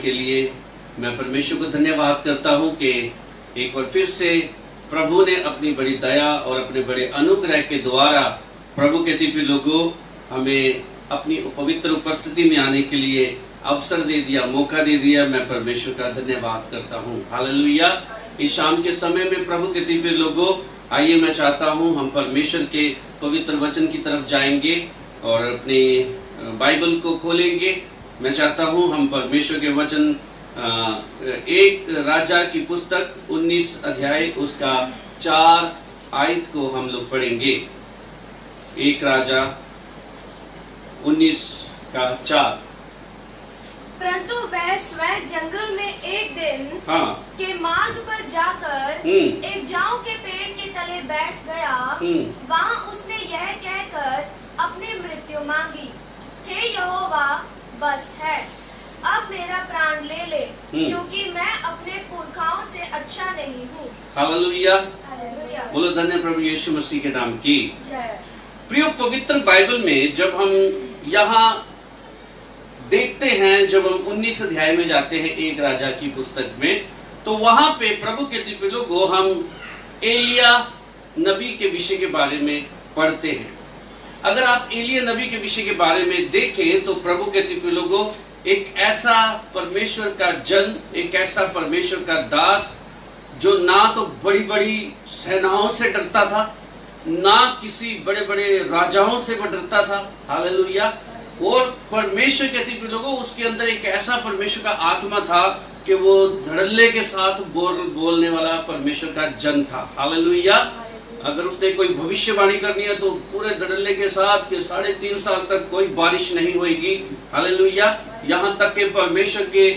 के लिए मैं परमेश्वर को धन्यवाद करता हूं कि एक बार फिर से प्रभु ने अपनी बड़ी दया और अपने बड़े अनुग्रह के द्वारा प्रभु के प्रिय लोगों हमें अपनी पवित्र उपस्थिति में आने के लिए अवसर दे दिया, मौका दे दिया। मैं परमेश्वर का धन्यवाद करता हूं। हालेलुया। इस शाम के समय में प्रभु के प्रिय लोगों, आइए मैं चाहता हूं हम परमेश्वर के पवित्र वचन की तरफ जाएंगे और अपने बाइबल को खोलेंगे। मैं चाहता हूं हम परमेश्वर के वचन एक राजा की पुस्तक 19 अध्याय उसका 4 आयत को हम लोग पढ़ेंगे। एक राजा 19 का 4। परंतु वह स्वयं जंगल में एक दिन के मार्ग पर जाकर एक जाऊ के पेड़ के तले बैठ गया। वहाँ उसने यह कहकर अपनी मृत्यु मांगी, हे यहोवा, बस है, अब मेरा प्राण ले ले, क्योंकि मैं अपने पुरखाओं से अच्छा नहीं हूँ। हालेलुया। हालेलुया। बोलो धन्य प्रभु यीशु मसीह के नाम की जय। प्रिय, पवित्र बाइबल में जब हम यहाँ देखते हैं, जब हम 19 अध्याय में जाते हैं एक राजा की पुस्तक में, तो वहां पे प्रभु के प्रिय लोगों हम एलिया नबी के विषय के बारे में पढ़ते हैं। अगर आप एलिया नबी के विषय के बारे में देखें तो प्रभु के प्रिय लोगों एक ऐसा परमेश्वर का जन, एक ऐसा परमेश्वर का दास जो ना तो बड़ी बड़ी सेनाओं से डरता था, ना किसी बड़े बड़े राजाओं से डरता था। हालेलुया। और परमेश्वर के प्रिय लोगों उसके अंदर एक ऐसा परमेश्वर का आत्मा था कि वो धड़ल्ले के साथ बोलने वाला परमेश्वर का जन था। हालेलुया। अगर उसने कोई भविष्यवाणी करनी है तो पूरे धड़ल्ले के साथ कि 3.5 साल तक कोई बारिश नहीं होगी। हालेलुया। यहाँ तक के परमेश्वर के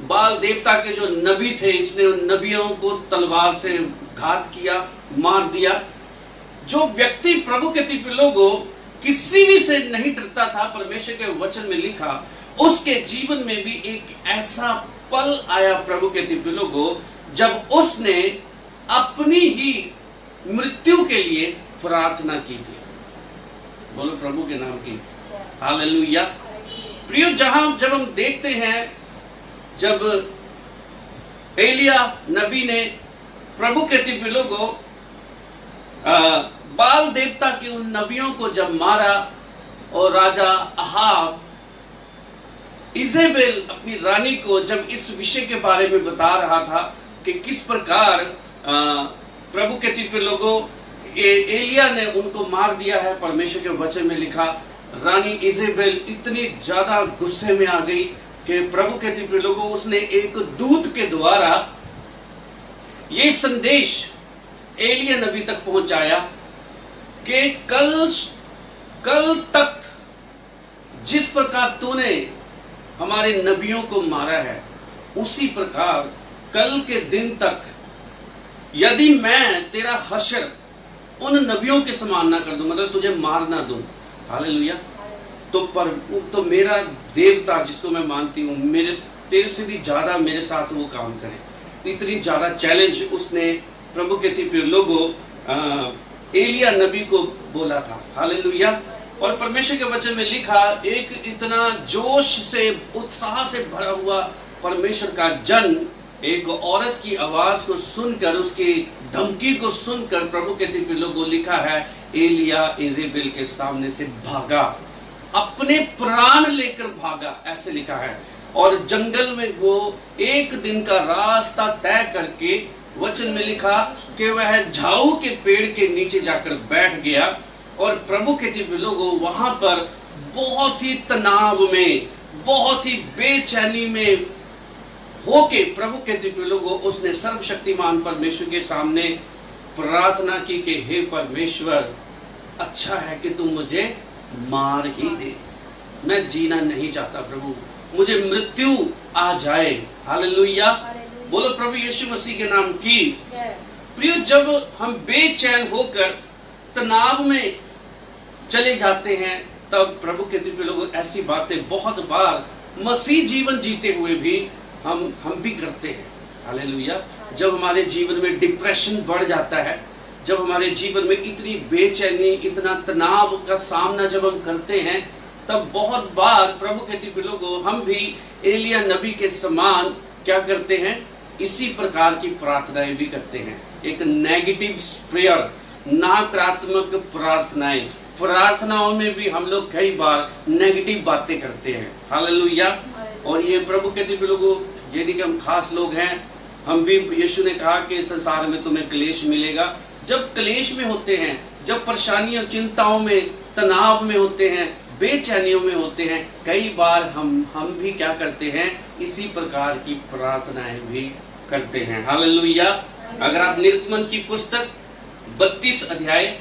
बाल देवता के जो नबी थे, इसने उन नबियों को तलवार से घात किया, मार दिया। जो व्यक्ति प्रभु के प्रिय लोगों किसी भी से नहीं डरता था, परमेश्वर के वचन में लिखा, उसके जीवन में भी एक ऐसा पल आया प्रभु के प्रिय लोगों जब उसने अपनी ही मृत्यु के लिए प्रार्थना की थी। बोलो प्रभु के नाम की हालेलुया। प्रियो, जब हम देखते हैं, जब एलिया नबी ने प्रभु के प्रिय लोगों बाल देवता के उन नबियों को जब मारा और राजा अहाब इजेबेल अपनी रानी को जब इस विषय के बारे में बता रहा था कि किस प्रकार प्रभु के प्रिय लोगों एलिया ने उनको मार दिया है, परमेश्वर के वचन में लिखा, रानी इजेबेल इतनी ज्यादा गुस्से में आ गई कि प्रभु के प्रिय लोगों उसने एक दूत के द्वारा ये संदेश एलिया नबी तक पहुंचाया कि कल तक जिस प्रकार तूने हमारे नबियों को मारा है, उसी प्रकार कल के दिन तक यदि मैं तेरा हश्र उन नबियों के समान ना कर दूं, मतलब तुझे मार ना दूं, हालेलुया, तो मेरा देवता जिसको मैं मानती हूं तेरे से भी ज्यादा मेरे साथ वो काम करे। इतनी ज्यादा चैलेंज उसने प्रभु के प्रिय लोगों एलिया नबी को बोला था। हालेलुया। और परमेश्वर के वचन में लिखा, एक इतना जोश से उत्साह से भरा हुआ परमेश्वर का जन एक औरत की आवाज को सुनकर, उसकी धमकी को सुनकर प्रभु के प्रिय लोगों लिखा है एलिया इजेबेल के सामने से भागा, अपने प्राण लेकर भागा, ऐसे लिखा है। और जंगल में वो एक दिन का रास्ता तय करके वचन में लिखा कि वह झाऊ के पेड़ के नीचे जाकर बैठ गया और प्रभु के प्रिय लोगों वहां पर बहुत ही तनाव में, बहुत ही बेचैनी में होके प्रभु के प्रिय लोगों उसने सर्वशक्तिमान परमेश्वर के सामने प्रार्थना की कि हे परमेश्वर, अच्छा है कि तुम मुझे मार ही दे, मैं जीना नहीं चाहता प्रभु, मुझे मृत्यु आ जाए। हालेलुया। बोलो प्रभु यीशु मसीह के नाम की। प्रिय, जब हम बेचैन होकर तनाव में चले जाते हैं तब प्रभु के प्रिय लोग ऐसी बातें बहुत बार मसीह जीवन जीते हुए भी हम भी करते हैं। हालेलुया। जब हमारे जीवन में डिप्रेशन बढ़ जाता है, जब हमारे जीवन में इतनी बेचैनी, इतना तनाव का सामना जब हम करते हैं, तब बहुत बार प्रभु कहते हैं लोगों, हम भी एलिया नबी के समान क्या करते हैं, इसी प्रकार की प्रार्थनाएं भी करते हैं। एक नेगेटिव प्रेयर, नकारात्मक प्रार्थनाएं, प्रार्थनाओं में भी हम लोग कई बार नेगेटिव बातें करते हैं। हालेलुया। और ये प्रभु कहते हैं लोगों, यानी कि हम खास लोग हैं, हम भी, यीशु ने कहा कि संसार में तुम्हें क्लेश मिलेगा। जब क्लेश में होते हैं, जब परेशानियों, चिंताओं में, तनाव में होते हैं, बेचैनियों में होते हैं, कई बार हम भी क्या करते हैं, इसी प्रकार की प्रार्थनाएं भी करते हैं। हालेलुया। अगर आप निर्गमन की पुस्तक 32 अध्याय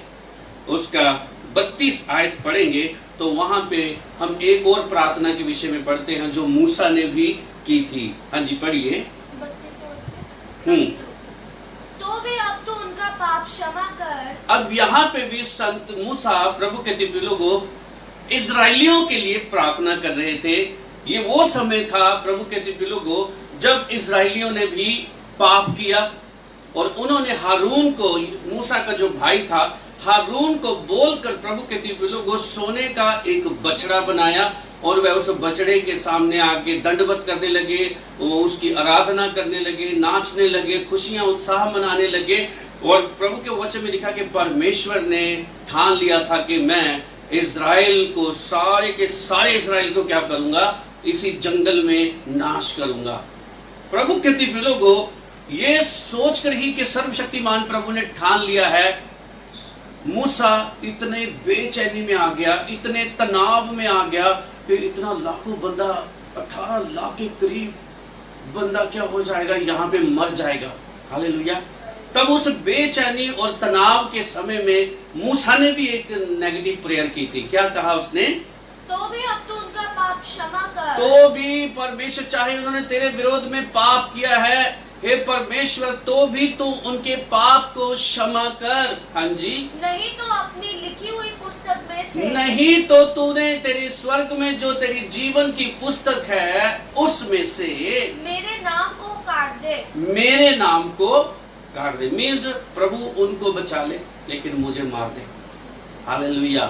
उसका 32 आयत पढ़ेंगे तो वहां पे हम एक और प्रार्थना के विषय में पढ़ते हैं जो मूसा ने भी की थी। हाँ जी, पढ़िए। तो भी अब तो उनका पाप क्षमा कर। अब यहाँ पे भी संत मूसा प्रभु के लोगों इजरायलियों के लिए प्रार्थना कर रहे थे। ये वो समय था प्रभु के लोगों जब इजरायलियों ने भी पाप किया और उन्होंने हारून को, मूसा का जो भाई था, हारून को बोलकर प्रभु के लोगों सोने का एक बछड़ा बनाया और वह उस बछड़े के सामने आके दंडवत करने लगे, वो उसकी आराधना करने लगे, नाचने लगे, खुशियां उत्साह मनाने लगे। और प्रभु के वचन में लिखा कि परमेश्वर ने ठान लिया था कि मैं इजराइल को, सारे के सारे इजराइल को क्या करूंगा, इसी जंगल में नाश करूंगा। प्रभु के लोगों ये सोचकर ही कि सर्वशक्तिमान प्रभु ने ठान लिया है, मूसा इतने बेचैनी में आ गया, इतने तनाव में आ गया कि इतना लाखों बंदा, 18 लाख के करीब बंदा क्या हो जाएगा, यहाँ पे मर जाएगा। हालेलुया। तब उस बेचैनी और तनाव के समय में मूसा ने भी एक नेगेटिव प्रेयर की थी। क्या कहा उसने? तो भी अब तो उनका पाप क्षमा कर। तो भी परमेश्वर, चाहे उन्होंने तेरे विरोध में पाप किया है, हे परमेश्वर, तो भी तू उनके पाप को क्षमा कर। हाँ जी। नहीं तो अपनी लिखी हुई पुस्तक में से, नहीं तो तूने तेरे स्वर्ग में जो तेरी जीवन की पुस्तक है उसमें से मेरे नाम को काट दे। मेरे नाम को काट दे। मीन्स प्रभु उनको बचा ले लेकिन मुझे मार दे। हालेलुया।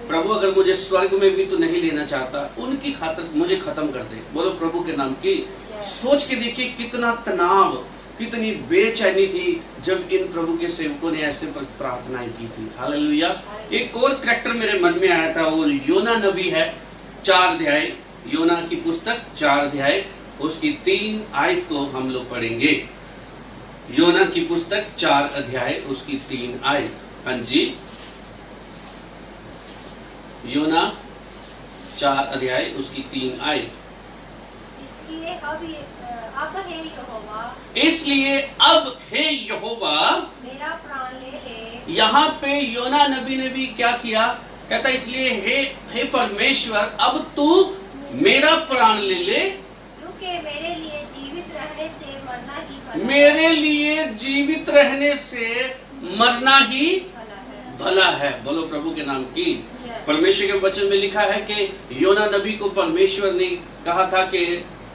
प्रभु अगर मुझे स्वर्ग में भी तो नहीं लेना चाहता, उनकी खातिर मुझे खत्म कर दे। बोलो प्रभु के नाम की। सोच के देखिए कितना तनाव, कितनी बेचैनी थी जब इन प्रभु के सेवकों ने ऐसे प्रार्थनाएं की थी। हालेलुया। एक और कैरेक्टर मेरे मन में आया था, वो योना नबी है। 4 अध्याय, योना की पुस्तक 4 अध्याय उसकी 3 आयत को हम लोग पढ़ेंगे। योना की पुस्तक 4 अध्याय उसकी 3 आयत। हाँ जी, योना 4 अध्याय उसकी 3 आयत। इसलिए अब हे यहोवा मेरा प्राण ले ले। यहाँ पे योना नबी ने भी क्या किया, कहता इसलिए हे परमेश्वर अब तू मेरा प्राण ले ले, क्योंकि मेरे लिए जीवित रहने से मरना ही भला है। मेरे लिए जीवित रहने से मरना ही भला है। बोलो प्रभु के नाम की। परमेश्वर के वचन में लिखा है कि योना नबी को परमेश्वर ने कहा था कि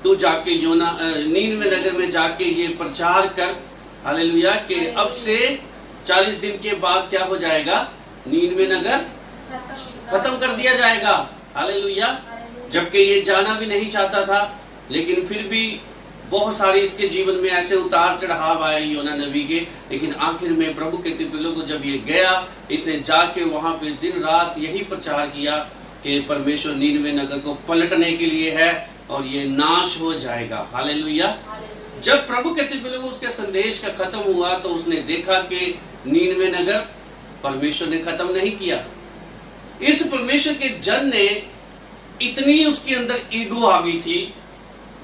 तू जाके नीनवे नगर में जाके ये प्रचार कर, हालेलुया, कि अब से 40 दिन के बाद क्या हो जाएगा, नीनवे नगर खत्म कर दिया जाएगा। हालेलुया। जबकि ये जाना भी नहीं चाहता था, लेकिन फिर भी बहुत सारे इसके जीवन में ऐसे उतार चढ़ाव आए योना नबी के। लेकिन आखिर में प्रभु के लोगों को जब ये गया, इसने जाके वहां पे दिन रात यही प्रचार किया कि परमेश्वर नीनवे नगर को पलटने के लिए है और ये नाश हो जाएगा। हालेलुया। जब प्रभु के लोगों उसके संदेश का खत्म हुआ तो उसने देखा कि नीनवे नगर परमेश्वर ने खत्म नहीं किया। इस परमेश्वर के जन ने इतनी उसके अंदर ईगो आ गई थी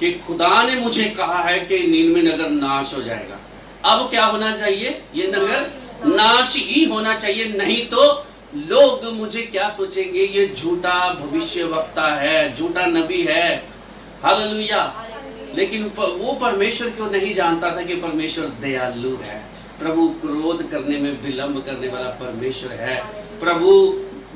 कि खुदा ने मुझे कहा है कि नीनवे नगर नाश हो जाएगा, अब क्या होना चाहिए, ये नगर नाश ही होना चाहिए, नहीं तो लोग मुझे क्या सोचेंगे, ये झूठा भविष्यवक्ता है, झूठा नबी है। हालेलुया। लेकिन वो परमेश्वर को नहीं जानता था कि परमेश्वर दयालु है, प्रभु क्रोध करने में विलंब करने वाला परमेश्वर है। प्रभु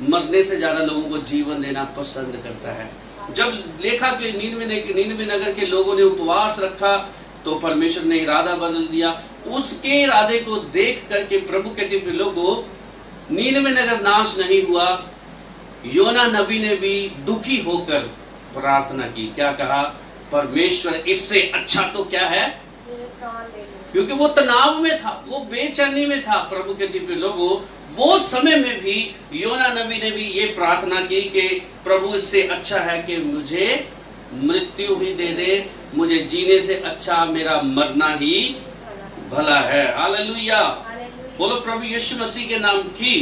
मरने से ज्यादा लोगों को जीवन देना पसंद करता है। जब देखा कि नीनवे नगर के लोगों ने उपवास रखा तो परमेश्वर ने इरादा बदल दिया। उसके इरादे को देख करके प्रभु के लोगों नीनवे नगर नाश नहीं हुआ, योना नबी ने भी दुखी होकर प्रार्थना की। क्या कहा? परमेश्वर इससे अच्छा तो क्या है, क्योंकि वो तनाव में था, वो बेचैनी में था। प्रभु के दिव्य लोगों, वो समय में भी योना नबी ने भी ये प्रार्थना की कि प्रभु इससे अच्छा है कि मुझे मृत्यु ही दे दे, मुझे जीने से अच्छा मेरा मरना ही भला है। हालेलुया, बोलो प्रभु यीशु मसीह के नाम की।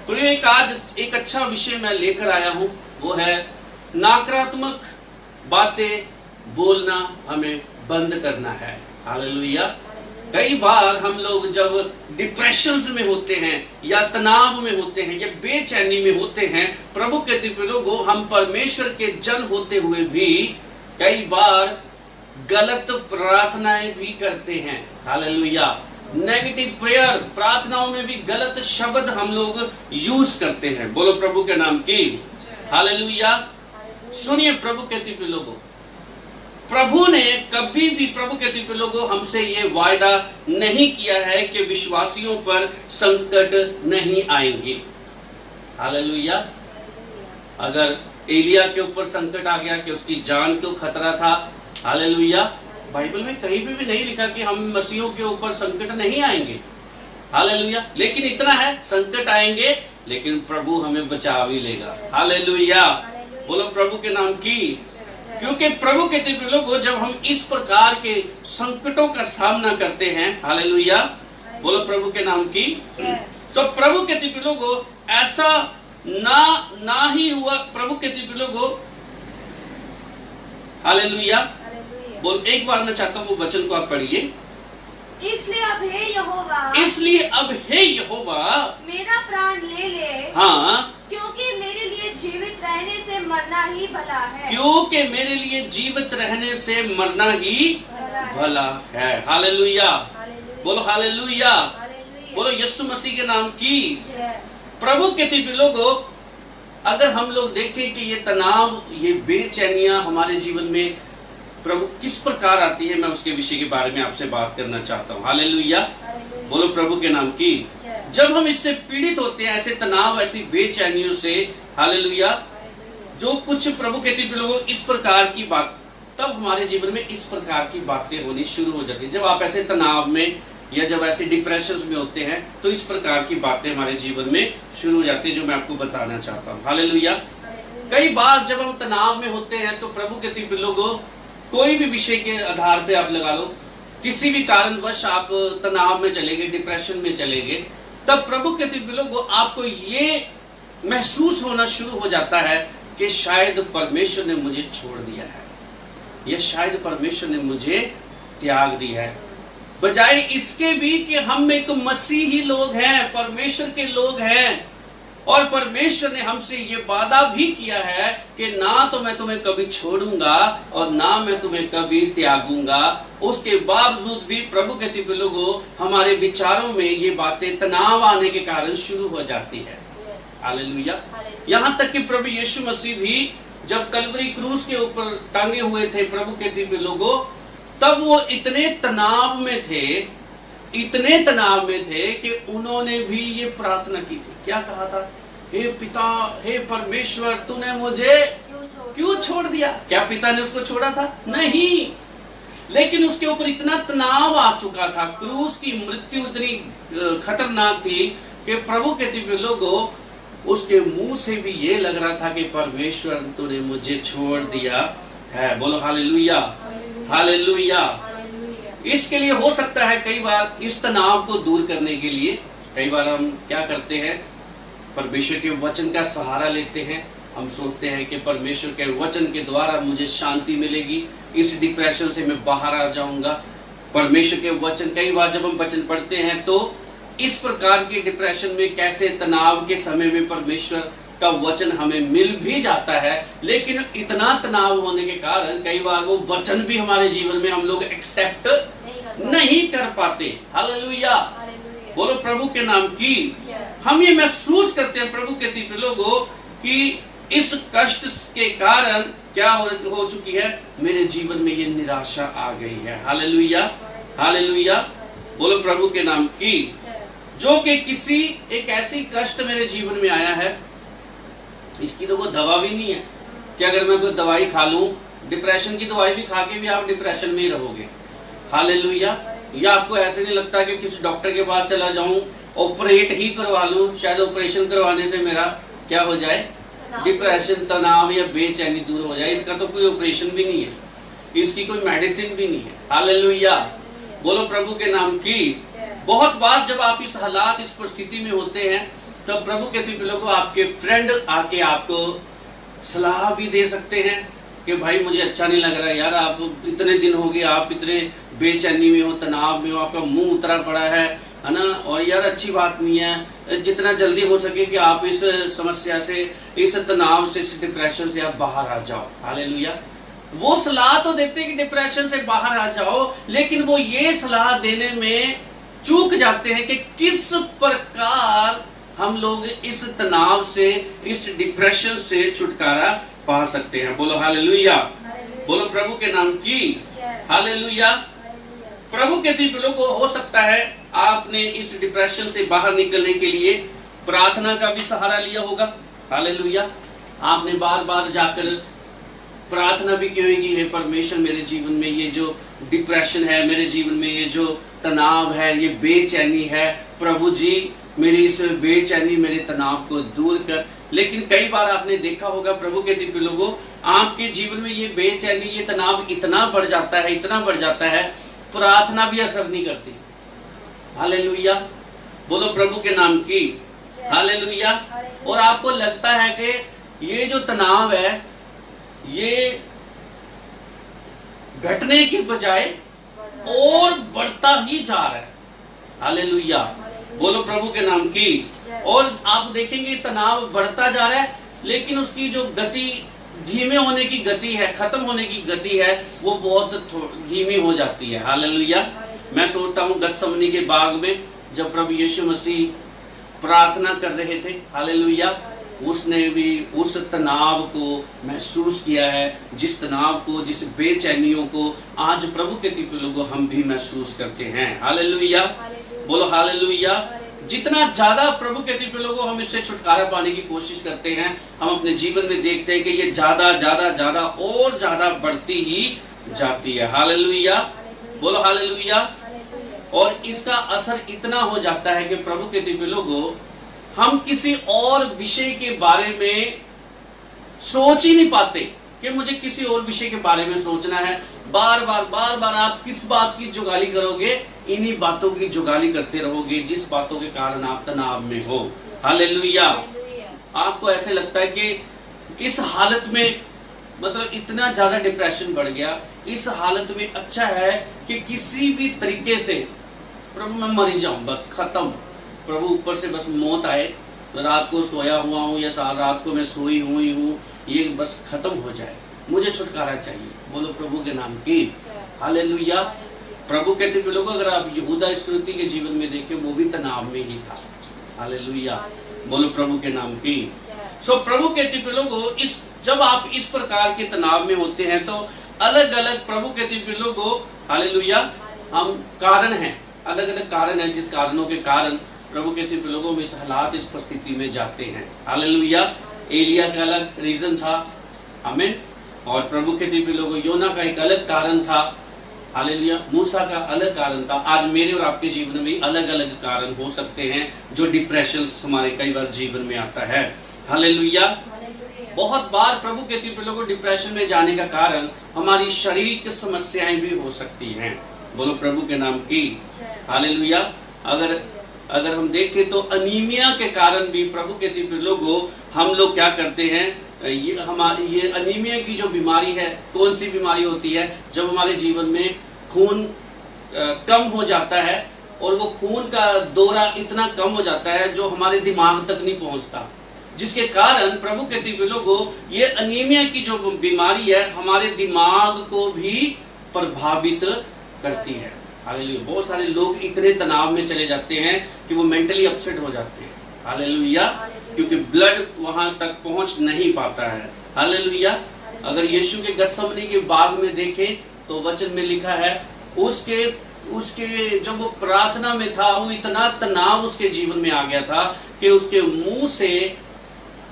प्रिय, आज एक अच्छा विषय मैं लेकर आया हूं, वो है नकारात्मक बातें बोलना हमें बंद करना है। हालेलुया। कई बार हम लोग जब डिप्रेशन में होते हैं या तनाव में होते हैं या बेचैनी में होते हैं, प्रभु के दिव्य लोगों, हम परमेश्वर के जन होते हुए भी कई बार गलत प्रार्थनाएं भी करते हैं। हालेलुया। नेगेटिव प्रेयर, प्रार्थनाओं में भी गलत शब्द हम लोग यूज करते हैं। बोलो प्रभु के नाम की। हालेलुया। सुनिए प्रभु के दिव्य लोगों, प्रभु ने कभी भी, प्रभु के दिव्य लोगों, हमसे ये वायदा नहीं किया है कि विश्वासियों पर संकट नहीं आएंगे। हालेलुया। अगर एलिया के ऊपर संकट आ गया कि उसकी जान को खतरा था, हालेलुया, बाइबल में कहीं भी नहीं लिखा कि हम मसीहों के ऊपर संकट नहीं आएंगे। हालेलुया। लेकिन इतना है, संकट आएंगे लेकिन प्रभु हमें बचा भी लेगा। हालेलुया, बोलो प्रभु के नाम की। क्योंकि प्रभु के दिव्य लोगों, जब हम इस प्रकार के संकटों का सामना करते हैं, हालेलुया, बोलो प्रभु के नाम की। सब प्रभु के दिव्य लोगों, ऐसा ना ही हुआ। प्रभु के दिव्य लोगों, हालेलुया, बोल, एक बार मैं चाहता हूँ वो वचन को आप पढ़िए। इसलिए अब हे यहोवा, इसलिए अब हे यहोवा, मेरा प्राण ले ले। हाँ, क्योंकि मेरे लिए जीवित रहने से मरना ही भला है। क्योंकि मेरे लिए जीवित रहने से मरना ही भला है। हालेलुया, बोलो हालेलुया, बोलो यीशु मसीह के नाम की। प्रभु के दिव्य लोगों, अगर हम लोग देखें कि ये तनाव, ये बेचैनियां हमारे जीवन में प्रभु किस प्रकार आती है, मैं उसके विषय के बारे में आपसे बात करना चाहता हूँ। हालेलुया, बोलो प्रभु के नाम की। जब हम इससे पीड़ित होते हैं, ऐसे तनाव, ऐसी बेचैनियों से, हालेलुया, जो कुछ प्रभु के दिव्य लोगों इस प्रकार की बात, तब हमारे जीवन में इस प्रकार की बातें होनी शुरू हो जाती है। जब आप ऐसे तनाव में या जब ऐसे डिप्रेशन में होते हैं, तो इस प्रकार की बातें हमारे जीवन में शुरू हो जाती है, जो मैं आपको बताना चाहता हूँ। हालेलुया। कई बार जब हम तनाव में होते हैं, तो प्रभु के दिव्य लोगों, कोई भी विषय के आधार पे आप लगा लो, किसी भी कारणवश आप तनाव में चले गए, डिप्रेशन में चले गए, तब प्रभु के दिव्य लोगों, आपको ये महसूस होना शुरू हो जाता है कि शायद परमेश्वर ने मुझे छोड़ दिया है, या शायद परमेश्वर ने मुझे त्याग दिया है। बजाय इसके भी कि हम एक मसीही लोग हैं, परमेश्वर के लोग हैं, और परमेश्वर ने हमसे ये वादा भी किया है कि ना तो मैं तुम्हें कभी छोड़ूंगा और ना मैं तुम्हें कभी त्यागूंगा। उसके बावजूद भी प्रभु के दिव्य लोगों, हमारे विचारों में ये बातें तनाव आने के कारण शुरू हो जाती है। हालेलुया। यहाँ तक कि प्रभु यीशु मसीह भी जब कलवरी क्रूस के ऊपर टांगे हुए थे, प्रभु के दिव्य लोगों, तब वो इतने तनाव में थे कि उन्होंने भी ये प्रार्थना की थी। क्या कहा था? हे पिता, हे परमेश्वर, तूने मुझे क्यों छोड़ दिया? क्या पिता ने उसको छोड़ा था? नहीं, लेकिन उसके ऊपर इतना तनाव आ चुका था, क्रूस की मृत्यु इतनी खतरनाक थी कि प्रभु के दिव्य लोगों, उसके मुंह से भी ये लग रहा था कि परमेश्वर, तूने मुझे छोड़ दिया है। बोलो हालेलुया, हालेलुया। इसके लिए हो सकता है कई बार, इस तनाव को दूर करने के लिए कई बार हम क्या करते हैं, परमेश्वर के वचन का सहारा लेते हैं। हम सोचते हैं कि परमेश्वर के वचन के द्वारा मुझे शांति मिलेगी, इस डिप्रेशन से मैं बाहर आ जाऊंगा। परमेश्वर के वचन, कई बार जब हम वचन पढ़ते हैं तो इस प्रकार के डिप्रेशन में, कैसे तनाव के समय में परमेश्वर का वचन हमें मिल भी जाता है, लेकिन इतना तनाव होने के कारण कई बार वो वचन भी हमारे जीवन में हम लोग एक्सेप्ट नहीं कर पाते। हालेलुया, बोलो प्रभु के नाम की। हम ये महसूस करते हैं प्रभु के दिव्य लोगों कि इस कष्ट के कारण क्या हो चुकी है, मेरे जीवन में ये निराशा आ गई है। हालेलुया, हालेलुया, बोलो प्रभु के नाम की। जो कि किसी एक ऐसी कष्ट मेरे जीवन में आया है इसकी तो कोई दवा भी नहीं है कि अगर मैं कोई दवाई खा लूं, डिप्रेशन की दवाई भी खा के भी आप डिप्रेशन में ही रहोगे। हालेलुया। या आपको ऐसे नहीं लगता कि किसी डॉक्टर के पास चला जाऊं, ऑपरेट ही करवा लूं, शायद ऑपरेशन करवाने से मेरा क्या हो जाए, डिप्रेशन, तनाव या बेचैनी दूर हो जाए। इसका तो कोई ऑपरेशन भी नहीं है, इसकी कोई मेडिसिन भी नहीं है। हालेलुया। बोलो प्रभु के नाम की। बहुत बार जब आप इस हालात, इस परिस्थिति में होते हैं, तब प्रभु के लोगों को आपके फ्रेंड आके आपको सलाह भी दे सकते हैं कि भाई मुझे अच्छा नहीं लग रहा है यार, आप इतने दिन हो गए, आप इतने बेचैनी में हो, तनाव में हो, आपका मुंह उतरा पड़ा है ना, और यार अच्छी बात नहीं है। जितना जल्दी हो सके कि आप इस समस्या से, इस तनाव से, इस डिप्रेशन से आप बाहर आ जाओ। हालेलुया। वो सलाह तो देते हैं कि डिप्रेशन से बाहर आ जाओ, लेकिन वो ये सलाह देने में चूक जाते हैं कि किस प्रकार हम लोग इस तनाव से, इस डिप्रेशन से छुटकारा पा सकते हैं। बोलो हालेलुया। बोलो प्रभु के नाम की। हालेलुया। प्रभु के लोगों को हो सकता है आपने इस डिप्रेशन से बाहर निकलने के लिए प्रार्थना का भी सहारा लिया होगा। हालेलुया। आपने बार बार जाकर प्रार्थना भी की होगी, हे परमेश्वर मेरे जीवन में ये जो डिप्रेशन है, मेरे जीवन में ये जो तनाव है, ये बेचैनी है, प्रभु जी मेरी इस बेचैनी, मेरे तनाव को दूर कर। लेकिन कई बार आपने देखा होगा प्रभु के दिव्य लोगों, आपके जीवन में ये बेचैनी, ये तनाव इतना बढ़ जाता है, इतना बढ़ जाता है, प्रार्थना भी असर नहीं करती। हालेलुया। बोलो प्रभु के नाम की। हालेलुया। और आपको लगता है कि ये जो तनाव है ये घटने की बजाय और बढ़ता ही जा रहा है। हालेलुया। बोलो प्रभु के नाम की। और आप देखेंगे तनाव बढ़ता जा रहा है, लेकिन उसकी जो गति, धीमे होने की गति है, खत्म होने की गति है, वो बहुत धीमी हो जाती है। हालेलुया। मैं सोचता हूँ गतसमनी के बाग में जब प्रभु यीशु मसीह प्रार्थना कर रहे थे, हालेलुया, उसने भी उस तनाव को महसूस किया है, जिस तनाव को, जिस बेचैनियों को आज प्रभु के लोगों हम भी महसूस करते हैं। हालेलुया। बोलो हालेलुया। जितना ज्यादा प्रभु के लोगों हम इससे छुटकारा पाने की कोशिश करते हैं, हम अपने जीवन में देखते हैं कि ये ज्यादा ज्यादा ज्यादा और ज्यादा बढ़ती ही जाती है। हालेलुया। बोलो हालेलुया। और इसका असर इतना हो जाता है कि प्रभु के लोगों हम किसी और विषय के बारे में सोच ही नहीं पाते कि मुझे किसी और विषय के बारे में सोचना है। बार बार आप किस बात की जुगाली करोगे? इन्हीं बातों की जुगाली करते रहोगे जिस बातों के कारण आप तनाव में हो। हालेलुया। आपको ऐसे लगता है कि इस हालत में, मतलब इतना ज्यादा डिप्रेशन बढ़ गया, इस हालत में अच्छा है कि किसी भी तरीके से प्रभु मैं मर जाऊं, बस खत्म, प्रभु ऊपर से बस मौत आए, तो रात को सोया हुआ हूँ या रात को मैं सोई हुई हूँ, ये बस खत्म हो जाए, मुझे छुटकारा चाहिए। बोलो प्रभु के नाम की। हालेलुया। प्रभु कहते थे लोगों, अगर आप यहूदा इस्करियोती के जीवन में देखें, वो भी तनाव में ही था। हालेलुया। बोलो प्रभु के नाम की। सो प्रभु कहते थे लोगों, इस जब आप इस प्रकार के तनाव में होते हैं तो अलग अलग प्रभु कहते थे लोगों, हालेलुया, हम कारण हैं, अलग अलग कारण हैं, जिस कारणों के कारण प्रभु के लोगों में इस हालात, इस परिस्थिति में जाते हैं। हालेलुया। एलिया का अलग रीजन था, आमीन, और प्रभु के लोगों योना का एक अलग कारण था। हालेलुया। मूसा का अलग कारण था। आज मेरे और आपके जीवन में अलग अलग कारण हो सकते हैं जो डिप्रेशन हमारे कई बार जीवन में आता है। हालेलुया। बहुत बार प्रभु के लोगों डिप्रेशन में जाने का कारण हमारी शारीरिक समस्याएं भी हो सकती हैं। बोलो प्रभु के नाम की। हालेलुया। अगर हम देखें तो अनीमिया के कारण भी प्रभु के लोगों हम लोग क्या करते हैं, ये अनीमिया की जो बीमारी है, कौन सी बीमारी होती है? जब हमारे जीवन में खून कम हो जाता है और वो खून का दौरा इतना कम हो जाता है जो हमारे दिमाग तक नहीं पहुंचता, जिसके कारण प्रभु के लोगों ये अनीमिया की जो बीमारी है हमारे दिमाग को भी प्रभावित करती है। हालेलुया। बहुत सारे लोग इतने तनाव में चले जाते हैं कि वो मेंटली अपसेट हो जाते हैं। हालेलुया। क्योंकि ब्लड वहां तक पहुंच नहीं पाता है। हालेलुया। अगर यीशु के गतसमनी के बाग में देखें तो वचन में लिखा है, उसके जब वो प्रार्थना में था, वो इतना तनाव उसके जीवन में आ गया था कि उसके मुंह से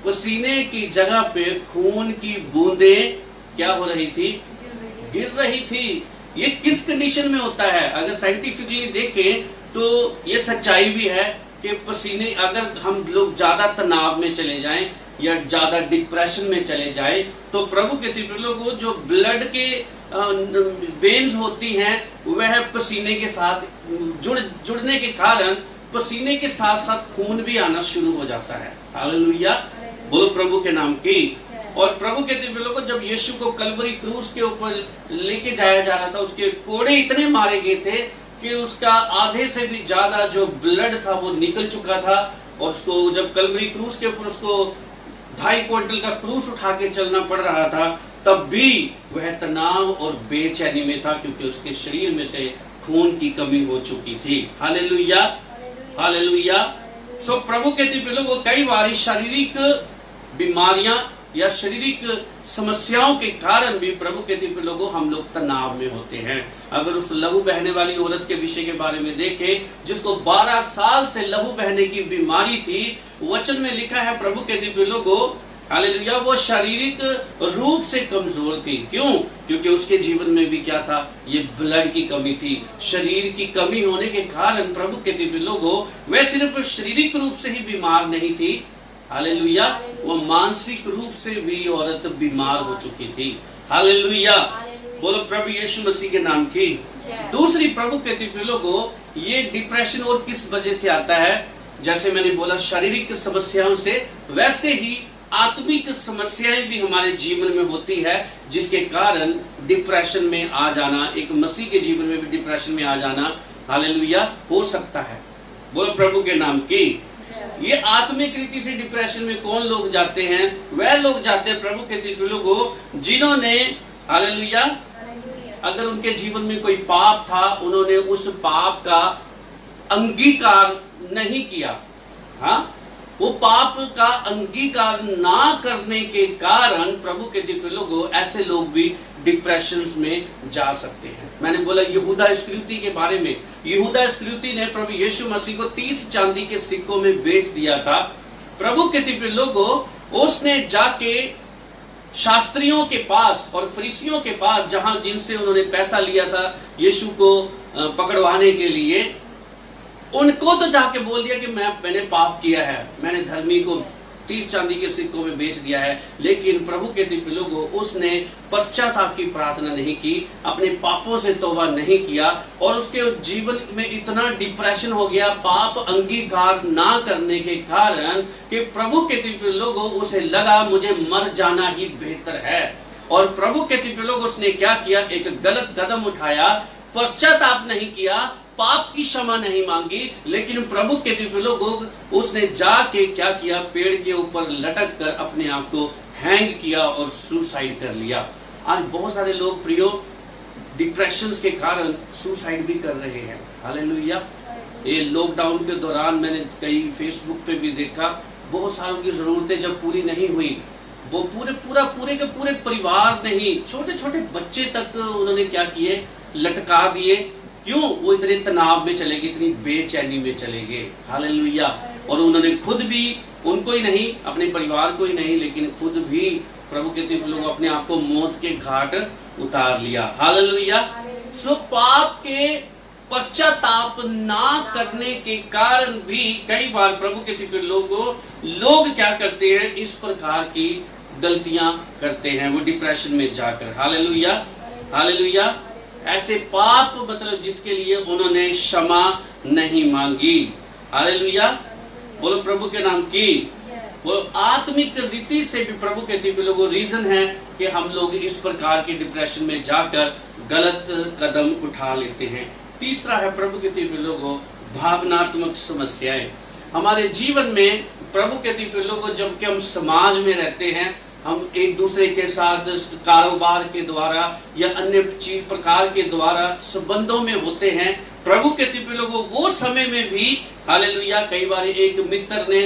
पसीने की जगह पे खून की बूंदें क्या हो रही थी? गिर रही थी। ये किस कंडीशन में होता है? अगर साइंटिफिकली देखें तो ये सच्चाई भी है कि पसीने, अगर हम लोग ज्यादा तनाव में चले जाएं या ज्यादा डिप्रेशन में चले जाएं, तो प्रभु के लोगों जो ब्लड के वेन्स होती हैं वह पसीने के साथ जुड़ने के कारण पसीने के साथ साथ खून भी आना शुरू हो जाता है। हालेलुया, बोलो प्रभु के नाम की। और प्रभु के लोगों जब यीशु को कलवरी क्रूस के ऊपर लेके जाया जा रहा था, उसके कोड़े इतने मारे गए थे कि उसका आधे से भी ज्यादा जो ब्लड था वो निकल चुका था। और उसको जब कलवरी क्रूस के ऊपर उसको 2.5 क्विंटल का क्रूस उठा के चलना पड़ रहा था, तब भी वह तनाव और बेचैनी में था, क्योंकि उसके शरीर में से खून की कमी हो चुकी थी। Hallelujah, hallelujah. सो प्रभु के लोगों कई बार शारीरिक बीमारियां या शारीरिक समस्याओं के कारण भी प्रभु के लोगों हम लोग तनाव में होते हैं। अगर उस लहू बहने वाली औरत के विषय के बारे में देखें, जिसको 12 साल से लहू बहने की बीमारी थी, वचन में लिखा है प्रभु के लोगों, हालेलुया, वो शारीरिक रूप से कमजोर थी। क्यों? क्योंकि उसके जीवन में भी क्या था? ये ब्लड की कमी थी। शरीर की कमी होने के कारण प्रभु के लोगों वह सिर्फ शारीरिक रूप से ही बीमार नहीं थी, हालेलुया, वो मानसिक रूप से भी औरत बीमार हो चुकी थी। हालेलुया, बोलो प्रभु यीशु मसीह के नाम की। दूसरी प्रभु के लोगों ये डिप्रेशन और किस वजह से आता है? जैसे मैंने बोला शारीरिक समस्याओं से, वैसे ही आत्मिक समस्याएं भी हमारे जीवन में होती है, जिसके कारण डिप्रेशन में आ जाना, एक मसीह के जीवन में भी डिप्रेशन में आ जाना, हालेलुया, हो सकता है। बोलो प्रभु के नाम की। ये आत्मिक रीति से डिप्रेशन में कौन लोग जाते हैं? वह लोग जाते हैं प्रभु के लोगों जिन्होंने, हालेलुया, अगर उनके जीवन में कोई पाप था, उन्होंने उस पाप का अंगीकार नहीं किया। हाँ, वो पाप का अंगीकार ना करने के कारण प्रभु के लोगों ऐसे लोग भी डिप्रेशन में जा सकते हैं। मैंने बोला यहूदा इस्करियोती के बारे में। यहूदा इस्करियोती ने प्रभु यीशु मसीह को 30 चांदी के सिक्कों में बेच दिया था। प्रभु के लोगों उसने जाके शास्त्रियों के पास और फरीसियों के पास, जहां जिनसे उन्होंने पैसा लिया था यीशु को पकड़वाने के लिए, उनको तो जाके बोल दिया कि मैंने पाप किया है, मैंने धर्मी को 30 चांदी के सिक्कों में बेच दिया है। लेकिन प्रभु के लोगों उसने पश्चाताप की प्रार्थना नहीं की, अपने पापों से तौबा नहीं किया, और उसके जीवन में इतना डिप्रेशन हो गया पाप अंगीकार ना करने के कारण कि प्रभु के लोगों उसे लगा मुझे मर जाना ही बेहतर है। और प्रभु के लोगों उसने क्या किया? एक गलत कदम उठाया, पश्चाताप नहीं किया, पाप की क्षमा नहीं मांगी, लेकिन प्रभु के लोगों उसने जाके क्या किया? पेड़ के ऊपर लटक कर अपने आप को हैंग किया और सुसाइड कर लिया। आज बहुत सारे लोग प्रियो डिप्रेशन के कारण सुसाइड भी कर रहे हैं। हालेलुया, ये लॉकडाउन के दौरान मैंने कई फेसबुक पे भी देखा, बहुत सालों की जरूरतें जब पूरी नहीं हुई, वो पूरे के पूरे परिवार नहीं, छोटे छोटे बच्चे तक उन्होंने क्या किए? लटका दिए। क्यों? वो इतने तनाव में चले गए, इतनी बेचैनी में चले गए। हालेलुया, और उन्होंने खुद भी, उनको ही नहीं, अपने परिवार को ही नहीं, लेकिन खुद भी प्रभु के लोग अपने आप को मौत के घाट उतार लिया। हालेलुया। सो पाप के पश्चाताप ना करने के कारण भी कई बार प्रभु के लोग क्या करते हैं? इस प्रकार की गलतियां करते हैं, वो डिप्रेशन में जाकर। Hallelujah, hallelujah. ऐसे पाप मतलब जिसके लिए उन्होंने क्षमा नहीं मांगी। हालेलुया, बोलो प्रभु के नाम की। वो आत्मिक रीति से भी प्रभु के लोगों रीजन है कि हम लोग इस प्रकार के डिप्रेशन में जाकर गलत कदम उठा लेते हैं। तीसरा है प्रभु के लोगों भावनात्मक समस्याएं। हमारे जीवन में प्रभु के लोगों जबकि हम समाज में रहते हैं, हम एक दूसरे के साथ कारोबार के द्वारा या अन्य चीज प्रकार के द्वारा संबंधों में होते हैं, प्रभु के लोगों वो समय में भी, हालेलुया, कई बार एक मित्र ने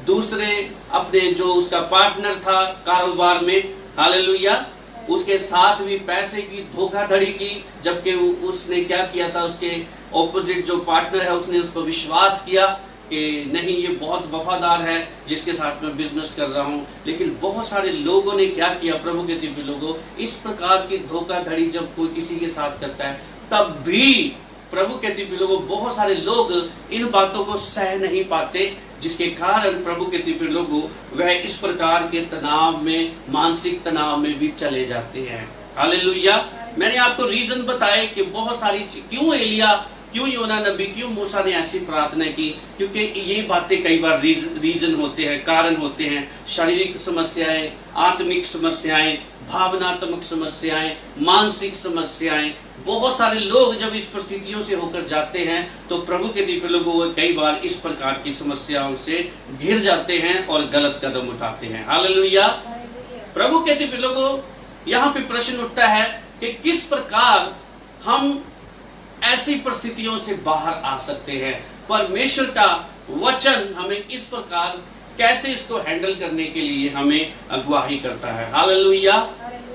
दूसरे अपने जो उसका पार्टनर था कारोबार में, हालेलुया, उसके साथ भी पैसे की धोखाधड़ी की, जबकि उसने क्या किया था? उसके ऑपोजिट जो पार्टनर है उसने उस पर विश्वास किया, कि नहीं ये बहुत वफादार है जिसके साथ मैं बिजनेस कर रहा हूँ। लेकिन बहुत सारे लोगों ने क्या किया, प्रभु के दिव्य लोगों, इस प्रकार की धोखाधड़ी जब कोई किसी के साथ करता है तब भी प्रभु के दिव्य लोगों बहुत सारे लोग इन बातों को सह नहीं पाते, जिसके कारण प्रभु के दिव्य लोगों वह इस प्रकार के तनाव में, मानसिक तनाव में भी चले जाते हैं। हालेलुया। मैंने आपको रीजन बताए कि बहुत सारी क्यों एलिया, क्यों योना नबी, क्यों मूसा ने ऐसी प्रार्थना की, क्योंकि ये बातें कई बार रीजन होते हैं, कारण होते हैं। शारीरिक समस्याएं, आत्मिक समस्याएं, भावनात्मक समस्याएं, मानसिक समस्याएं। बहुत सारे लोग जब इस परिस्थितियों से होकर जाते हैं तो प्रभु के दिव्य लोगों कई बार इस प्रकार की समस्याओं से घिर जाते हैं और गलत कदम उठाते हैं। हालेलुया। प्रभु के दिव्य लोगों, यहाँ पे प्रश्न उठता है कि किस प्रकार हम ऐसी परिस्थितियों से बाहर आ सकते हैं। परमेश्वर का वचन हमें इस प्रकार कैसे इसको हैंडल करने के लिए हमें अगुवाही करता है। हालेलुया।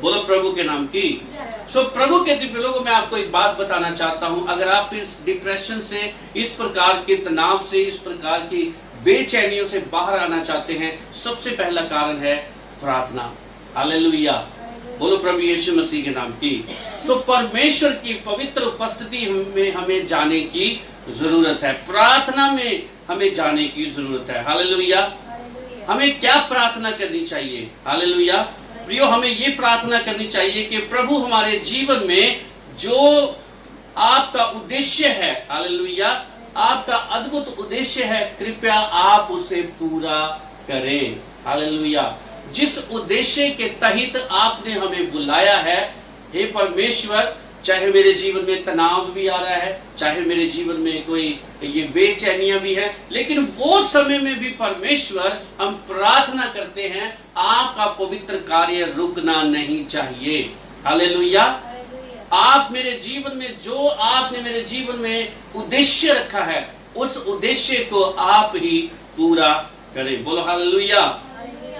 बोलो प्रभु के नाम की। सो प्रभु के दिव्य लोगों, मैं आपको एक बात बताना चाहता हूं, अगर आप इस डिप्रेशन से, इस प्रकार के तनाव से, इस प्रकार की बेचैनियों से बाहर आना चाहते हैं, सबसे पहला कारण है प्रार्थना। हालेलुया। बोलो प्रभु यीशु मसीह के नाम की। सो परमेश्वर की पवित्र उपस्थिति में हमें जाने की जरूरत है, प्रार्थना में हमें जाने की जरूरत है। हालेलुया। हमें क्या प्रार्थना करनी चाहिए? हालेलुया। प्रियो, हमें ये प्रार्थना करनी चाहिए कि प्रभु हमारे जीवन में जो आपका उद्देश्य है, हालेलुया, आपका अद्भुत उद्देश्य है, कृपया आप उसे पूरा करें। हालेलुया। जिस उद्देश्य के तहत आपने हमें बुलाया है, हे परमेश्वर, चाहे मेरे जीवन में तनाव भी आ रहा है, चाहे मेरे जीवन में कोई ये बेचैनियां भी है, लेकिन वो समय में भी परमेश्वर हम प्रार्थना करते हैं, आपका पवित्र कार्य रुकना नहीं चाहिए। हालेलुया। आप मेरे जीवन में, जो आपने मेरे जीवन में उद्देश्य रखा है, उस उद्देश्य को आप ही पूरा करें। बोलो हालेलुया।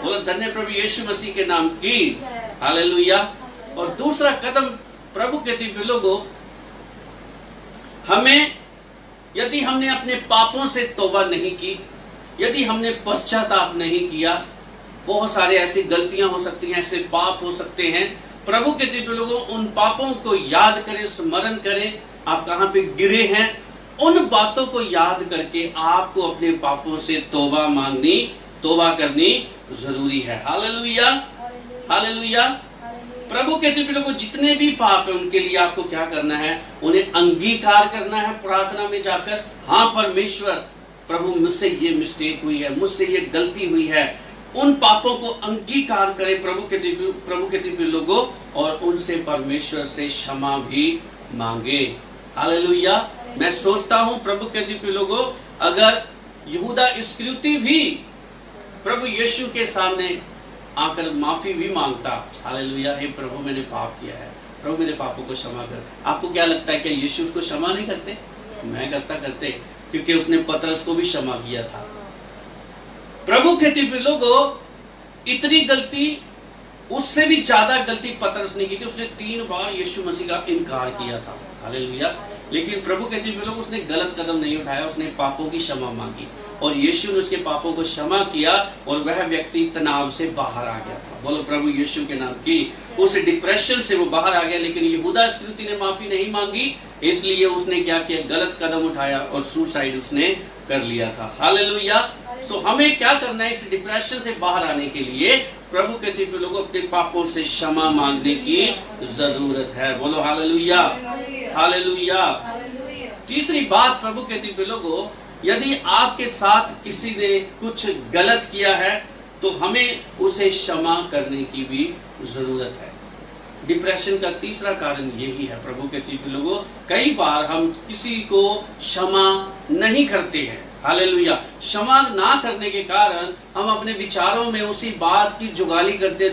बोलो धन्य प्रभु यीशु मसीह के नाम की। हालेलुया। और दूसरा कदम प्रभु के दिव्य लोगों, हमें, यदि हमने अपने पापों से तौबा नहीं की, यदि हमने पश्चाताप नहीं किया, बहुत सारे ऐसी गलतियां हो सकती हैं, ऐसे पाप हो सकते हैं, प्रभु के दिव्य लोगों उन पापों को याद करें, स्मरण करें। आप कहां पे गिरे हैं, उन बातों को याद करके आपको अपने पापों से तौबा करनी जरूरी है। हालेलुया। हालेलुया। प्रभु के दिव्य लोगों, जितने भी पाप है उनके लिए आपको क्या करना है? उन्हें अंगीकार करना है प्रार्थना में जाकर। हाँ परमेश्वर, प्रभु मुझसे ये मिस्टेक हुई है, मुझसे ये गलती हुई है। उन पापों को अंगीकार करें प्रभु के दिव्य लोगों, और उनसे परमेश्वर से क्षमा भी मांगे। हालेलुया। मैं सोचता हूं प्रभु के दिव्य लोगों, अगर यहूदा इस्करियोती भी प्रभु यीशु के सामने आकर माफी भी मांगता, हालेलुया, हे प्रभु मैंने पाप किया है, प्रभु मेरे पापों को क्षमा कर, आपको क्या लगता है कि यीशु उसको क्षमा नहीं करते? मैं करते, क्योंकि उसने पतरस को भी क्षमा किया था। प्रभु के दिव्य लोगों, इतनी गलती, उससे भी ज्यादा गलती पतरस ने की थी। उसने 3 बार यीशु मसीह का इनकार किया था। हालेलुया। लेकिन प्रभु के दिव्य लोग, उसने गलत कदम नहीं उठाया, उसने पापों की क्षमा मांगी और यीशु ने उसके पापों को क्षमा किया और वह व्यक्ति तनाव से बाहर आ गया था। बोलो प्रभु यीशु के नाम की। उस डिप्रेशन से वो बाहर आ गया। लेकिन यहूदा इस्करियोती ने माफी नहीं मांगी, इसलिए उसने क्या किया? गलत कदम उठाया और सुसाइड उसने कर लिया था। हालेलुया। सो हमें क्या करना है? इस डिप्रेशन से बाहर आने के लिए प्रभु के दिव्य लोगों, अपने पापों से क्षमा मांगने की जरूरत है। बोलो हालेलुया। हालेलुया। तीसरी बात प्रभु के दिव्य लोगों, यदि आपके साथ किसी ने कुछ गलत किया है तो हमें उसे क्षमा करने की भी जरूरत है। डिप्रेशन का तीसरा कारण यही है प्रभु के दिव्य लोगों, कई बार हम किसी को क्षमा नहीं करते हैं। हालेलुया। क्षमा ना करने के कारण हम अपने विचारों में उसी बात की जुगाली करते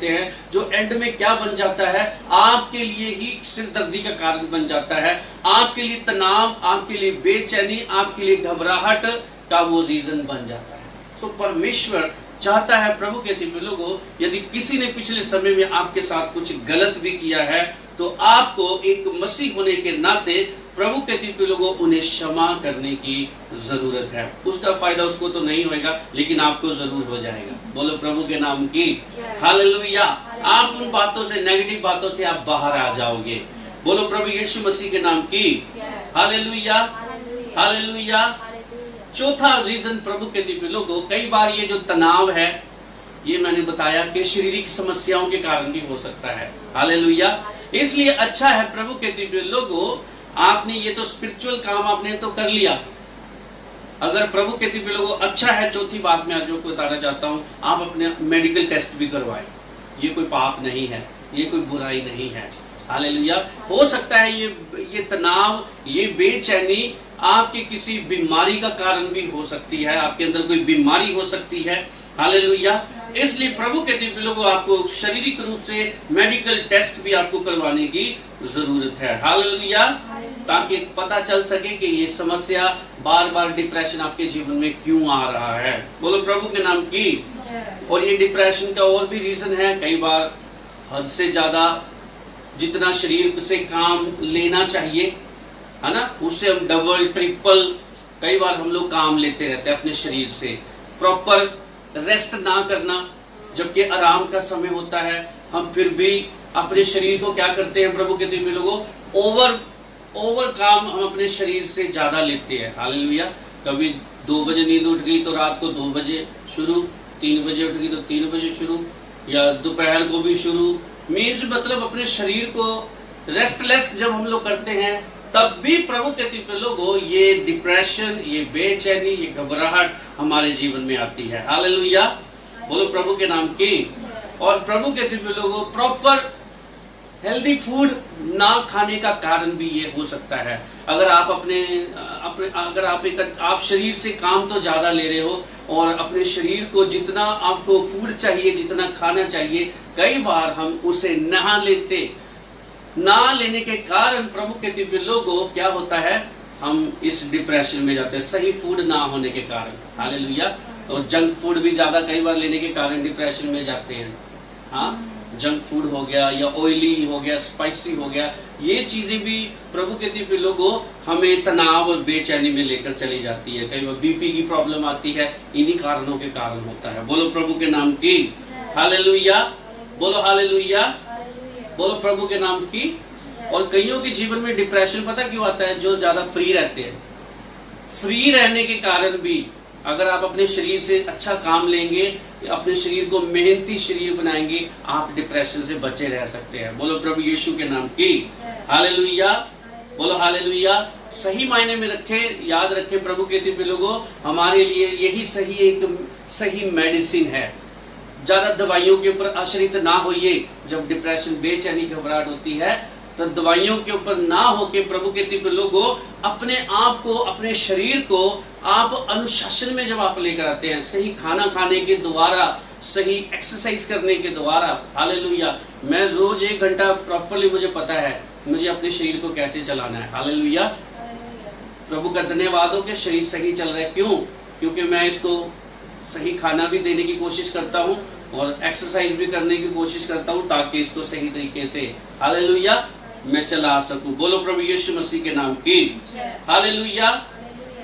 हैं, जो एंड में क्या बन जाता है? आपके लिए ही सिरदर्दी का कारण बन जाता है, आपके लिए तनाव, आपके लिए बेचैनी, आपके लिए घबराहट का वो रीजन बन जाता है। सो परमेश्वर चाहता है प्रभु के दिव्य लोगों, यदि किसी ने पिछले समय में आपके साथ कुछ गलत भी किया है तो आपको एक मसीह होने के नाते प्रभु के प्रिय लोगों उन्हें क्षमा करने की जरूरत है। उसका फायदा उसको तो नहीं होगा, लेकिन आपको जरूर हो जाएगा। बोलो प्रभु के नाम की हालेलुया। आप उन बातों से, नेगेटिव बातों से आप बाहर आ जाओगे। बोलो प्रभु यीशु मसीह के नाम की हालेलुया, हालेलुया। चौथा रीजन प्रभु के प्रिय लोगों, कई बार ये जो तनाव है, ये मैंने बताया कि शारीरिक समस्याओं के कारण भी हो सकता है। हालेलुया। इसलिए अच्छा है प्रभु के प्रिय लोगों, आपने ये तो स्पिरिचुअल काम आपने तो कर लिया। अगर प्रभु के प्रिय लोगों अच्छा है, चौथी बात मैं आज आपको बताना चाहता हूं, आप अपने मेडिकल टेस्ट भी करवाएं। ये कोई पाप नहीं है, ये कोई बुराई नहीं है। हालेलुया। हो सकता है ये तनाव, ये बेचैनी आपकी किसी बीमारी का कारण भी हो सकती है, आपके अंदर कोई बीमारी हो सकती है। हालेलुया। इसलिए प्रभु के प्रिय लोगों, आपको शारीरिक रूप से मेडिकल टेस्ट भी आपको करवाने की जरूरत है। हालेलुया। ताकि पता चल सके कि ये समस्या, बार बार डिप्रेशन आपके जीवन में क्यों आ रहा है। बोलो प्रभु के नाम की। और ये डिप्रेशन का और भी रीजन है, कई बार हद से ज्यादा जितना शरीर से काम लेना चाहिए, है ना, उससे हम डबल ट्रिपल कई बार हम लोग काम लेते रहते हैं अपने शरीर से। प्रॉपर रेस्ट ना करना, जबकि आराम का समय होता है, हम फिर भी अपने शरीर को क्या करते हैं प्रभु के प्रिय लोगों, ओवर काम हम अपने शरीर से ज्यादा लेते हैं। हालेलुया। कभी 2 बजे नींद उठ गई तो रात को 2 बजे शुरू, 3 बजे उठ गई तो 3 बजे शुरू, या दोपहर को भी शुरू। मीन्स मतलब अपने शरीर को रेस्टलेस जब हम लोग करते हैं, तब भी प्रभु के प्रिय लोगों ये डिप्रेशन, ये बेचैनी, ये घबराहट हमारे जीवन में आती है। हालेलुया। बोलो प्रभु के नाम की। और प्रभु के प्रिय लोगों, प्रॉपर हेल्दी फूड ना खाने का कारण भी ये हो सकता है। अगर आप अगर आप शरीर से काम तो ज्यादा ले रहे हो, और अपने शरीर को जितना आपको फूड चाहिए, जितना खाना चाहिए, कई बार हम उसे ना लेने के कारण प्रभु के प्रिय लोगों क्या होता है, हम इस डिप्रेशन में जाते हैं, सही फूड ना होने के कारण। हालेलुया। और जंक फूड भी ज्यादा कई बार लेने के कारण डिप्रेशन में जाते हैं। हाँ, जंक फूड हो गया, या ऑयली हो गया, स्पाइसी हो गया, ये चीजें भी प्रभु के प्रिय लोगों हमें तनाव और बेचैनी में लेकर चली जाती है। कई बार बीपी की प्रॉब्लम आती है, इन्हीं कारणों के कारण होता है। बोलो प्रभु के नाम की हालेलुया। बोलो हालेलुया। बोलो प्रभु के नाम की। और कईयों के जीवन में डिप्रेशन पता क्यों आता है, जो ज्यादा फ्री रहते हैं। फ्री रहने के कारण भी, अगर आप अपने शरीर से अच्छा काम लेंगे, अपने शरीर को मेहनती शरीर बनाएंगे, आप डिप्रेशन से बचे रह सकते हैं। बोलो प्रभु यीशु के नाम की हालेलुया। बोलो हालेलुया। सही मायने में याद रखें प्रभु के प्रिय लोगों, हमारे लिए यही सही मेडिसिन है। ज्यादा दवाइयों के ऊपर आश्रित ना होइए। जब डिप्रेशन, बेचैनी, घबराहट होती है, तो दवाइयों के ऊपर ना होके प्रभु के प्रिय लोगों, अपने आप को, अपने शरीर को आप अनुशासन में जब आप लेकर आते हैं, सही खाना खाने के द्वारा, सही एक्सरसाइज करने के द्वारा। हालेलुया। मैं रोज 1 घंटा प्रॉपरली, मुझे पता है मुझे अपने शरीर को कैसे चलाना है। हालेलुया। प्रभु का धन्यवाद हो कि शरीर सही चल रहा है। क्यों? क्योंकि मैं इसको सही खाना भी देने की कोशिश करता हूँ और एक्सरसाइज भी करने की कोशिश करता हूँ, ताकि इसको सही तरीके से हालेलुया मैं चला सकूं। बोलो प्रभु यीशु मसीह के नाम की हालेलुया।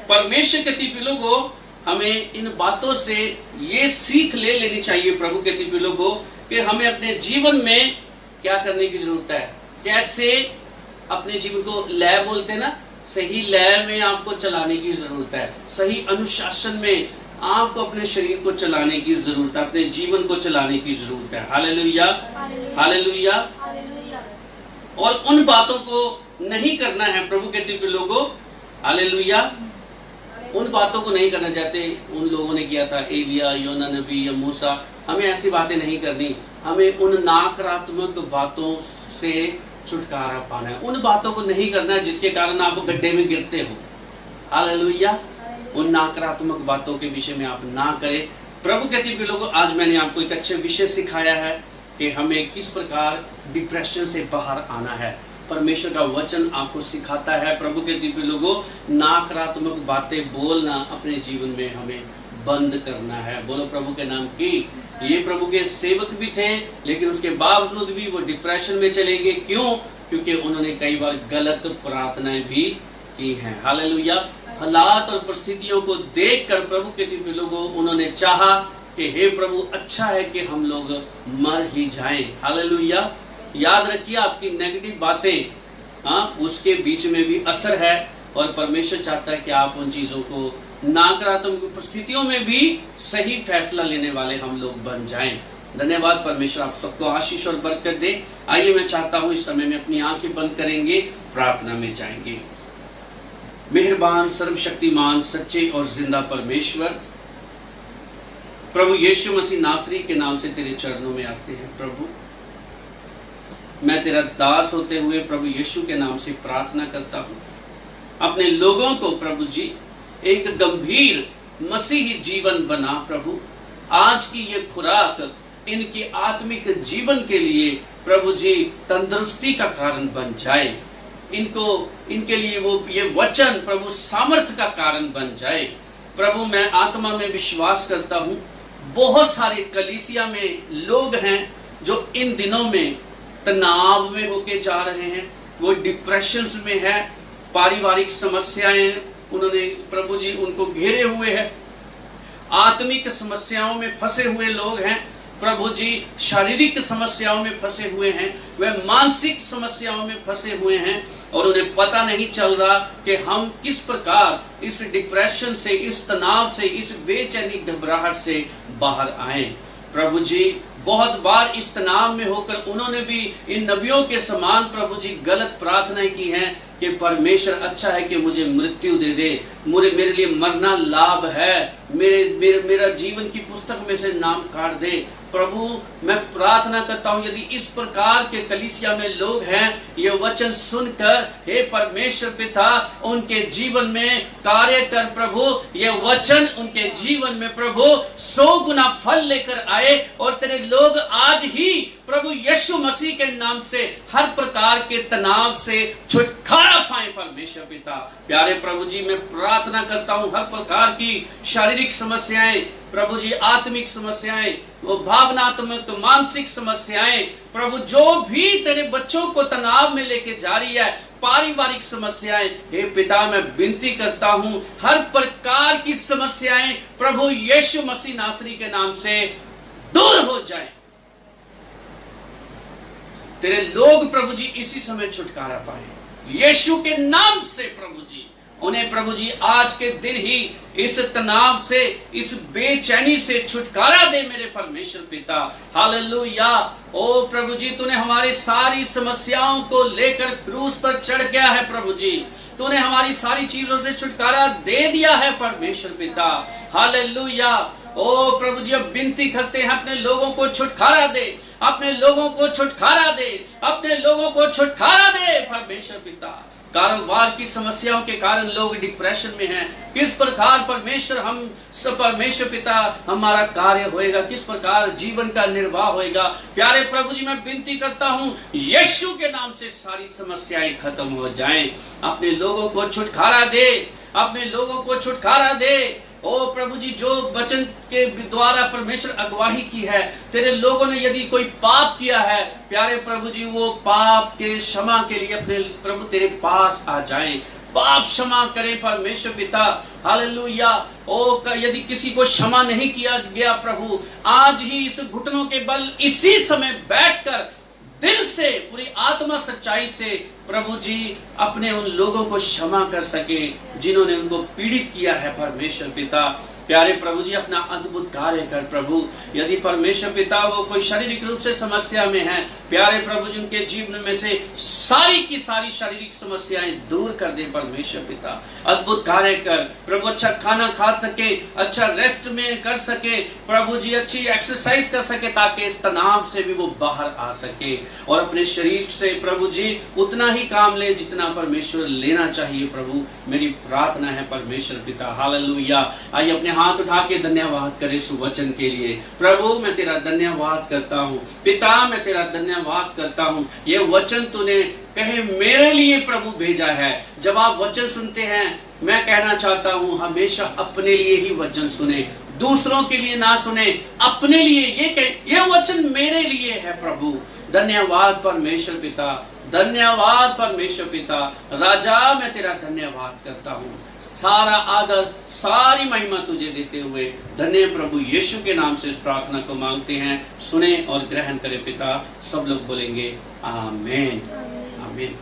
परमेश्वर के प्रिय लोगों, हमें इन बातों से ये सीख ले लेनी चाहिए प्रभु के प्रिय लोगों, कि हमें अपने जीवन में क्या करने की जरूरत है, कैसे अपने जीवन को लय बोलते हैं ना, सही लय में आपको चलाने की जरूरत है। सही अनुशासन में आपको अपने शरीर को चलाने की जरूरत है, अपने जीवन को चलाने की जरूरत है। Hallelujah, hallelujah. और उन बातों को नहीं करना है प्रभु के प्रिय लोगों, हालेलुया। उन बातों को नहीं करना जैसे उन लोगों ने किया था, एलिया, योना नबी या मूसा। हमें ऐसी बातें नहीं करनी। हमें उन नकारात्मक बातों से छुटकारा पाना है। उन बातों को नहीं करना है जिसके कारण आप गड्ढे में गिरते हो। हालेलुया। उन नकारात्मक बातों के विषय में आप ना करें। प्रभु के प्रिय लोगों, आज मैंने आपको एक अच्छे विषय सिखाया है कि हमें किस प्रकार डिप्रेशन से बाहर आना है। परमेश्वर का वचन आपको सिखाता है प्रभु के प्रिय लोगों, नकारात्मक बातें बोलना अपने जीवन में हमें बंद करना है। बोलो प्रभु के नाम की ये प्रभु के सेवक भी थे, लेकिन उसके बावजूद भी वो डिप्रेशन में चले गए। क्यों? क्योंकि उन्होंने कई बार गलत प्रार्थनाएं भी की हैं। हालेलुया। हालात और परिस्थितियों को देखकर प्रभु के दिव्य लोगों उन्होंने चाहा कि हे प्रभु, अच्छा है कि हम लोग मर ही जाएं। हालेलुया। याद रखिए, आपकी नेगेटिव बातें उसके बीच में भी असर है, और परमेश्वर चाहता है कि आप उन चीजों को नकारात्मक परिस्थितियों में भी सही फैसला लेने वाले हम लोग बन जाएं। धन्यवाद। परमेश्वर आप सबको आशीष और बरकत दे। आइए, मैं चाहता हूं इस समय में अपनी आंखें बंद करेंगे, प्रार्थना में जाएंगे। मेहरबान, सर्वशक्तिमान, सच्चे और जिंदा परमेश्वर, प्रभु यीशु मसीह नासरी के नाम से तेरे चरणों में आते हैं। प्रभु, मैं तेरा दास होते हुए प्रभु यीशु के नाम से प्रार्थना करता हूं, अपने लोगों को प्रभु जी एक गंभीर मसीही जीवन बना। प्रभु, आज की ये खुराक इनकी आत्मिक जीवन के लिए प्रभु जी तंदुरुस्ती का कारण बन जाए। इनके लिए वो ये वचन प्रभु सामर्थ्य का कारण बन जाए। प्रभु, मैं आत्मा में विश्वास करता हूं, बहुत सारे कलीसिया में लोग हैं जो इन दिनों में तनाव में होके जा रहे हैं, वो डिप्रेशन में है, पारिवारिक समस्याएं उन्होंने प्रभु जी उनको घेरे हुए हैं, आत्मिक समस्याओं में फंसे हुए लोग हैं प्रभु जी, शारीरिक समस्याओं में फंसे हुए हैं, वे मानसिक समस्याओं में फंसे हुए हैं, और उन्हें पता नहीं चल रहा कि हम किस प्रकार इस डिप्रेशन से, इस तनाव से, इस बेचैनी घबराहट से बाहर आए। प्रभु जी, बहुत बार इस तनाव में होकर उन्होंने भी इन नबियों के समान प्रभु जी गलत प्रार्थनाएं की हैं कि परमेश्वर, अच्छा है कि मुझे मृत्यु दे दे, मेरे लिए मरना लाभ है, मेरा जीवन की पुस्तक में से नाम काट दे। प्रभु, मैं प्रार्थना करता हूं, यदि इस प्रकार के कलीसिया में लोग हैं, ये वचन सुनकर हे परमेश्वर पिता उनके जीवन में कार्य कर। प्रभु, ये वचन उनके जीवन में प्रभु 100 गुना फल लेकर आए, और तेरे लोग आज ही प्रभु यीशु मसीह के नाम से हर प्रकार के तनाव से छुटकारा पाए। परमेश्वर पिता, प्यारे प्रभु जी, मैं प्रार्थना करता हूं, हर प्रकार की शारीरिक समस्याएं प्रभु जी, आत्मिक समस्याएं, वो भावनात्मक मानसिक समस्याएं प्रभु, जो भी तेरे बच्चों को तनाव में लेके जा रही है, पारिवारिक समस्याएं, हे पिता, मैं विनती करता हूं, हर प्रकार की समस्याएं प्रभु यीशु मसीह नासरी के नाम से दूर हो जाए। तेरे लोग प्रभु जी इसी समय छुटकारा पाए यीशु के नाम से। प्रभु जी, उन्हें प्रभु जी आज के दिन ही इस तनाव से, इस बेचैनी से छुटकारा दे मेरे परमेश्वर पिता। हालेलुया। ओ प्रभु जी, तूने हमारी सारी समस्याओं को लेकर क्रूस पर चढ़ गया है। प्रभु जी, तूने हमारी सारी चीजों से छुटकारा दे दिया है परमेश्वर पिता। हालेलुया। ओ प्रभु जी, अब विनती करते हैं, अपने लोगों को छुटकारा दे, अपने लोगों को छुटकारा दे, अपने लोगों को छुटकारा दे परमेश्वर पिता। कारोबार की समस्याओं के कारण लोग डिप्रेशन में हैं, किस प्रकार परमेश्वर परमेश्वर पिता हमारा कार्य होएगा, किस प्रकार जीवन का निर्वाह होएगा। प्यारे प्रभु जी, मैं विनती करता हूं, यीशु के नाम से सारी समस्याएं खत्म हो जाएं। अपने लोगों को छुटकारा दे, अपने लोगों को छुटकारा दे। ओ प्रभु जी, जो वचन के द्वारा परमेश्वर अगुवाही की है, तेरे लोगों ने यदि कोई पाप किया है, प्यारे प्रभु जी, वो पाप के क्षमा के लिए अपने प्रभु तेरे पास आ जाएं, पाप क्षमा करें परमेश्वर पिता। हालेलुया। ओ यदि किसी को क्षमा नहीं किया गया प्रभु, आज ही इस घुटनों के बल इसी समय बैठकर दिल से, पूरी आत्मा सच्चाई से प्रभु जी अपने उन लोगों को क्षमा कर सके जिन्होंने उनको पीड़ित किया है परमेश्वर पिता। प्यारे प्रभु जी, अपना अद्भुत कार्य कर प्रभु। यदि परमेश्वर पिता वो कोई शारीरिक रूप से समस्या में है, प्यारे प्रभु जी उनके जीवन में से सारी की सारी शारीरिक समस्याएं दूर कर दे परमेश्वर पिता। अद्भुत कार्य कर प्रभु, अच्छा खाना खा सके, अच्छा रेस्ट में कर सके प्रभु जी, अच्छी एक्सरसाइज कर सके, ताकि इस तनाव से भी वो बाहर आ सके और अपने शरीर से प्रभु जी उतना ही काम ले जितना परमेश्वर लेना चाहिए। प्रभु, मेरी प्रार्थना है परमेश्वर पिता। हालेलुया। आइए अपने हाथ उठा के धन्यवाद करें इस वचन के लिए। प्रभु, मैं तेरा धन्यवाद करता हूँ पिता, मैं तेरा धन्यवाद करता हूँ। ये वचन तूने कहे मेरे लिए प्रभु भेजा है। जब आप वचन सुनते हैं, मैं कहना चाहता हूँ हमेशा अपने लिए ही वचन सुने, दूसरों के लिए ना सुने, अपने लिए ये वचन मेरे लिए है प्रभु। धन्यवाद परमेश्वर पिता, धन्यवाद परमेश्वर पिता। राजा मैं तेरा धन्यवाद करता हूँ, सारा आदर सारी महिमा तुझे देते हुए धन्य प्रभु यीशु के नाम से इस प्रार्थना को मांगते हैं। सुने और ग्रहण करे पिता। सब लोग बोलेंगे आमीन, आमीन।